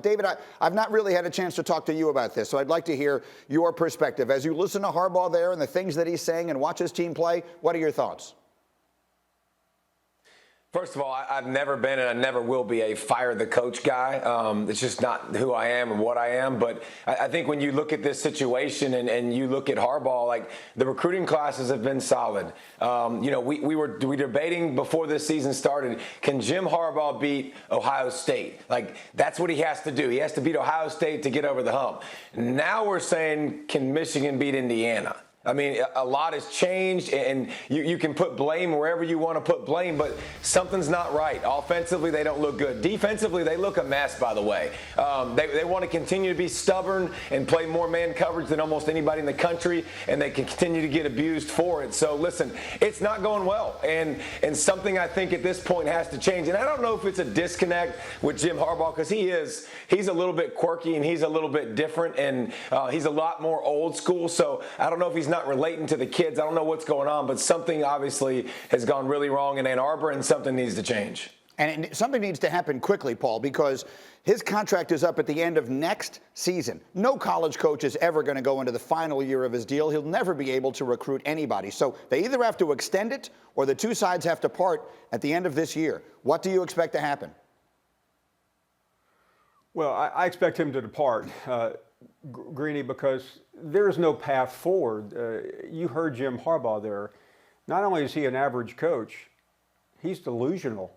David, I've not really had a chance to talk to you about this, so I'd like to hear your perspective. As you listen to Harbaugh there and the things that he's saying and watch his team play, what are your thoughts? First of all, I've never been and I never will be a fire the coach guy. It's just not who I am and what I am. But I think when you look at this situation and you look at Harbaugh, like the recruiting classes have been solid. We were debating before this season started, can Jim Harbaugh beat Ohio State? Like, that's what he has to do. He has to beat Ohio State to get over the hump. Now we're saying, can Michigan beat Indiana? I mean, a lot has changed, and you can put blame wherever you want to put blame, but something's not right. Offensively, they don't look good. Defensively, they look a mess, by the way. They want to continue to be stubborn and play more man coverage than almost anybody in the country, and they can continue to get abused for it. So, listen, it's not going well, and something I think at this point has to change. And I don't know if it's a disconnect with Jim Harbaugh, because he's a little bit quirky, and he's a little bit different, and he's a lot more old school. So I don't know if he's not relating to the kids. I don't know what's going on, but something obviously has gone really wrong in Ann Arbor, and something needs to change. And something needs to happen quickly, Paul, because his contract is up at the end of next season. No college coach is ever going to go into the final year of his deal. He'll never be able to recruit anybody. So they either have to extend it or the two sides have to part at the end of this year. What do you expect to happen? Well, I expect him to depart, Greeny, because there is no path forward. You heard Jim Harbaugh there. Not only is he an average coach, he's delusional.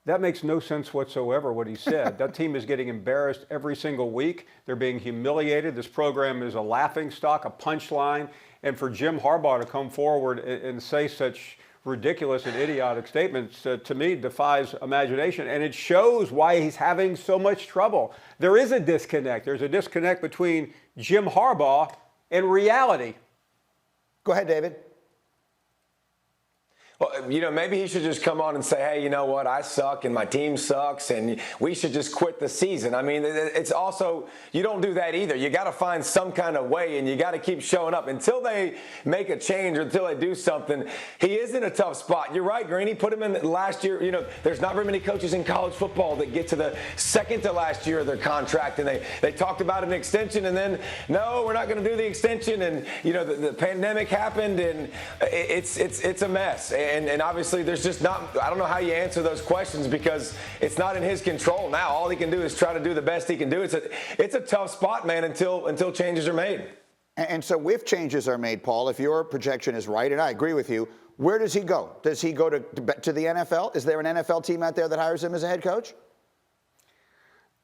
That makes no sense whatsoever, what he said. That team is getting embarrassed every single week. They're being humiliated. This program is a laughingstock, a punchline. And for Jim Harbaugh to come forward and say such ridiculous and idiotic statements, to me, defies imagination. And it shows why he's having so much trouble. There is a disconnect. There's a disconnect between Jim Harbaugh and reality. Go ahead, David. Well, maybe he should just come on and say, hey, you know what, I suck and my team sucks and we should just quit the season. I mean, it's also, you don't do that either. You got to find some kind of way, and you got to keep showing up until they make a change or until they do something. He is in a tough spot. You're right, Greeny. Put him in last year. There's not very many coaches in college football that get to the second to last year of their contract, and they talked about an extension, and then, no, we're not going to do the extension, and, the pandemic happened, and it's a mess. And obviously there's just not, I don't know how you answer those questions, because it's not in his control now. All he can do is try to do the best he can do. It's a tough spot, man, until changes are made. And so if changes are made, Paul, if your projection is right, and I agree with you, where does he go? Does he go to the NFL? Is there an NFL team out there that hires him as a head coach?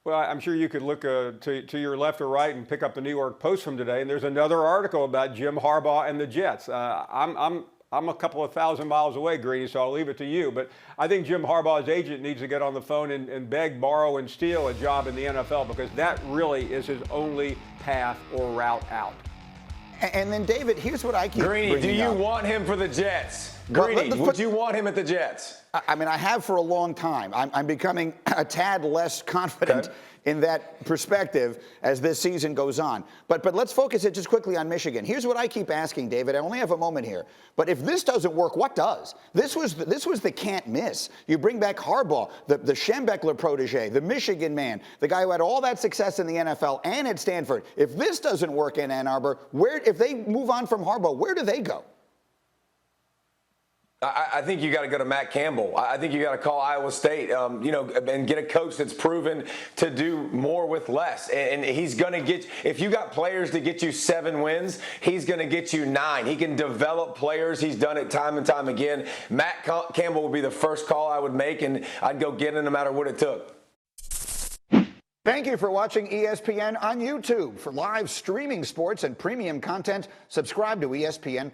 Well, I'm sure you could look to your left or right and pick up the New York Post from today, and there's another article about Jim Harbaugh and the Jets. I'm a couple of thousand miles away, Greeny, so I'll leave it to you. But I think Jim Harbaugh's agent needs to get on the phone and beg, borrow, and steal a job in the NFL, because that really is his only path or route out. And then, David, here's what I keep bringing Greeny, do you up. want him for the Jets? Greeny, would you want him at the Jets? I mean, I have for a long time. I'm becoming a tad less confident in that perspective as this season goes on. But let's focus it just quickly on Michigan. Here's what I keep asking, David. I only have a moment here. But if this doesn't work, what does? This was the can't miss. You bring back Harbaugh, the Schembechler protege, the Michigan man, the guy who had all that success in the NFL and at Stanford. If this doesn't work in Ann Arbor, if they move on from Harbaugh, where do they go? I think you got to go to Matt Campbell. I think you got to call Iowa State, and get a coach that's proven to do more with less. And he's going to get, if you got players to get you 7 wins, he's going to get you 9. He can develop players. He's done it time and time again. Matt Campbell would be the first call I would make, and I'd go get him no matter what it took. Thank you for watching ESPN on YouTube. For live streaming sports and premium content, subscribe to ESPN+.